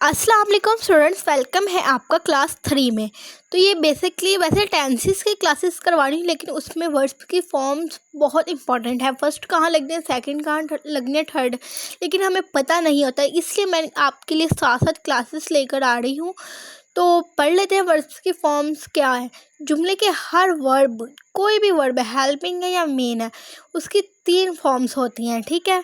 अस्सलाम वालेकुम students, welcome है आपका क्लास 3 में। तो ये बेसिकली वैसे टेंसेस की क्लासेस करवानी, लेकिन उसमें वर्ड्स की फॉर्म्स बहुत इंपॉर्टेंट है। फर्स्ट कहाँ लगने, सेकंड कहाँ लगने, थर्ड, लेकिन हमें पता नहीं होता, इसलिए मैं आपके लिए साथ साथ क्लासेस लेकर आ रही हूँ। तो पढ़ लेते हैं वर्ड्स की फॉर्म्स क्या है। जुमले के हर वर्ब, कोई भी वर्ब है, हेल्पिंग है या मेन है, उसकी 3 फॉर्म्स होती हैं। ठीक है,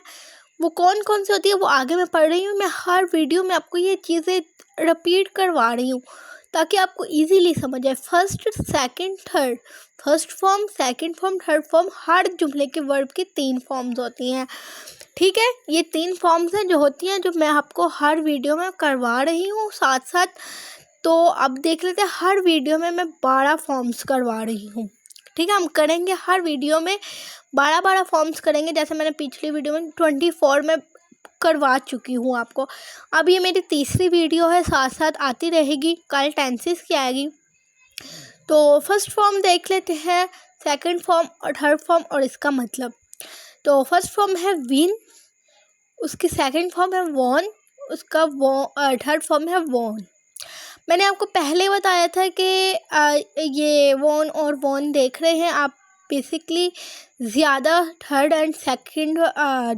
वो कौन कौन सी होती है वो आगे मैं पढ़ रही हूँ। मैं हर वीडियो में आपको ये चीज़ें रिपीट करवा रही हूँ ताकि आपको इजीली समझ आए। First, second, third, first form, second form, third form, हर जुमले के वर्ब की 3 फॉर्म्स होती हैं। ठीक है, ये 3 फॉर्म्स हैं जो होती हैं, जो मैं आपको हर वीडियो में करवा रही हूँ साथ साथ। तो अब देख लेते हैं, हर वीडियो में मैं 12 फॉर्म्स करवा रही हूँ। ठीक है, हम करेंगे हर वीडियो में 12 फॉर्म्स करेंगे। जैसे मैंने पिछली वीडियो में 24 में करवा चुकी हूँ आपको। अब ये मेरी तीसरी वीडियो है, साथ साथ आती रहेगी। कल टेंसेस की आएगी। तो फर्स्ट फॉर्म देख लेते हैं, सेकंड फॉर्म और थर्ड फॉर्म और इसका मतलब। तो फर्स्ट फॉर्म है विन, उसकी सेकंड फॉर्म है वॉन, उसका थर्ड फॉर्म है वॉन। मैंने आपको पहले बताया था कि ये वॉन और वॉन देख रहे हैं आप, बेसिकली ज़्यादा थर्ड एंड सेकंड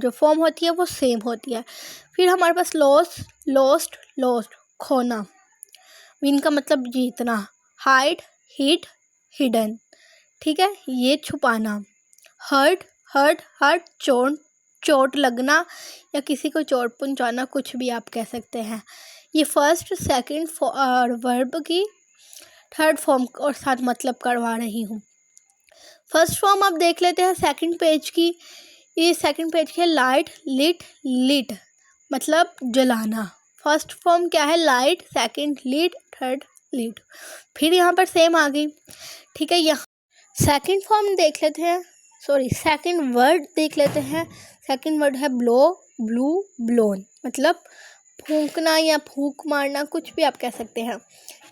जो फॉर्म होती है वो सेम होती है। फिर हमारे पास लॉस, लॉस्ट, लॉस्ट, खोना। विन का मतलब जीतना। Hide, hit, hidden. ठीक है, ये छुपाना। हर्ट, हर्ट, हर्ट, चोट, चोट लगना या किसी को चोट पहुंचाना, कुछ भी आप कह सकते हैं। ये फर्स्ट सेकंड वर्ब की थर्ड फॉर्म और साथ मतलब करवा रही हूँ। फर्स्ट फॉर्म आप देख लेते हैं सेकंड पेज की। ये सेकंड पेज की है, लाइट, लिट, लिट, मतलब जलाना। फर्स्ट फॉर्म क्या है, light, second lit, third lit. फिर यहाँ पर सेम आ गई। ठीक है, यहाँ सेकंड फॉर्म देख लेते हैं, सॉरी सेकंड वर्ड देख लेते हैं। सेकंड वर्ड है ब्लो, ब्लू, ब्लोन, मतलब फूंकना या फूंक मारना, कुछ भी आप कह सकते हैं।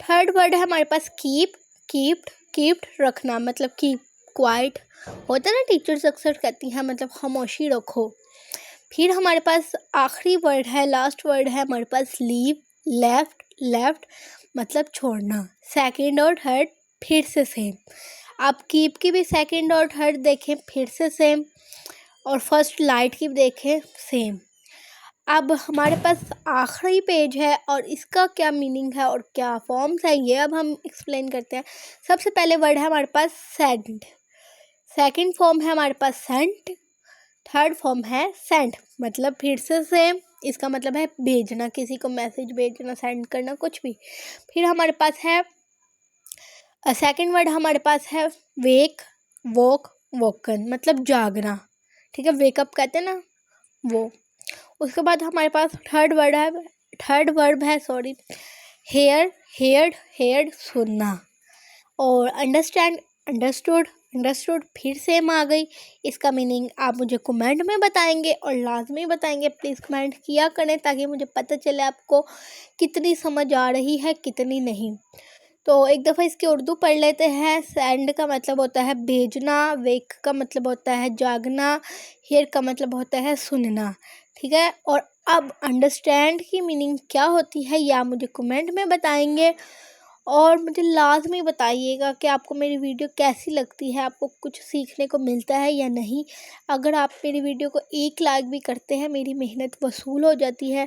थर्ड वर्ड है हमारे पास कीप, कीप्ड, कीप्ड रखना, मतलब कीप क्वाइट होता है ना, टीचर्स अक्सर कहती हैं, मतलब खामोशी रखो। फिर हमारे पास आखिरी वर्ड है, लास्ट वर्ड है हमारे पास लीव, लेफ्ट, लेफ्ट, मतलब छोड़ना। सेकंड और थर्ड फिर से सेम। आप कीप की भी सेकंड और थर्ड देखें, फिर से सेम, और फर्स्ट लाइट की भी देखें, सेम। अब हमारे पास आखिरी पेज है और इसका क्या मीनिंग है और क्या फॉर्म्स है, ये अब हम एक्सप्लेन करते हैं। सबसे पहले वर्ड है हमारे पास सेंड, सेकंड फॉर्म है हमारे पास सेंट, थर्ड फॉर्म है सेंड, मतलब फिर से सेम। इसका मतलब है भेजना, किसी को मैसेज भेजना, सेंड करना, कुछ भी। फिर हमारे पास है सेकंड वर्ड हमारे पास है वेक, वॉक, वोकन, मतलब जागना। ठीक है, वेकअप कहते हैं ना वो। उसके बाद हमारे पास थर्ड वर्ब है सॉरी, हेयर, हेयर्ड, हेयर्ड, सुनना। और अंडरस्टैंड, अंडरस्टूड, अंडरस्टूड, फिर सेम आ गई। इसका मीनिंग आप मुझे कमेंट में बताएंगे और लाजमी बताएंगे। प्लीज़ कमेंट किया करें ताकि मुझे पता चले आपको कितनी समझ आ रही है, कितनी नहीं। तो एक दफ़ा इसकी उर्दू पढ़ लेते हैं। सेंड का मतलब होता है भेजना, वेक का मतलब होता है जागना, हेयर का मतलब होता है सुनना। ठीक है, और अब अंडरस्टैंड की मीनिंग क्या होती है ये आप मुझे कमेंट में बताएंगे। और मुझे लाजमी बताइएगा कि आपको मेरी वीडियो कैसी लगती है, आपको कुछ सीखने को मिलता है या नहीं। अगर आप मेरी वीडियो को 1 लाइक भी करते हैं, मेरी मेहनत वसूल हो जाती है।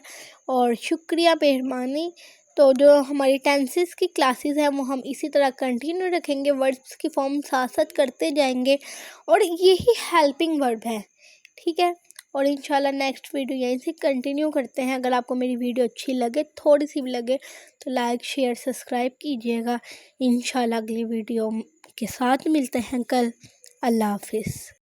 और शुक्रिया, मेहरबानी। तो जो हमारी टेंसेस की क्लासेस हैं वो हम इसी तरह कंटिन्यू रखेंगे, वर्ड्स की फॉर्म साथ साथ करते जाएंगे और यही हेल्पिंग वर्ब है। ठीक है, और इंशाल्लाह नेक्स्ट वीडियो यहीं से कंटिन्यू करते हैं। अगर आपको मेरी वीडियो अच्छी लगे, थोड़ी सी भी लगे, तो लाइक, शेयर, सब्सक्राइब कीजिएगा। इंशाल्लाह अगली वीडियो के साथ मिलते हैं कल। अल्लाह हाफिज़।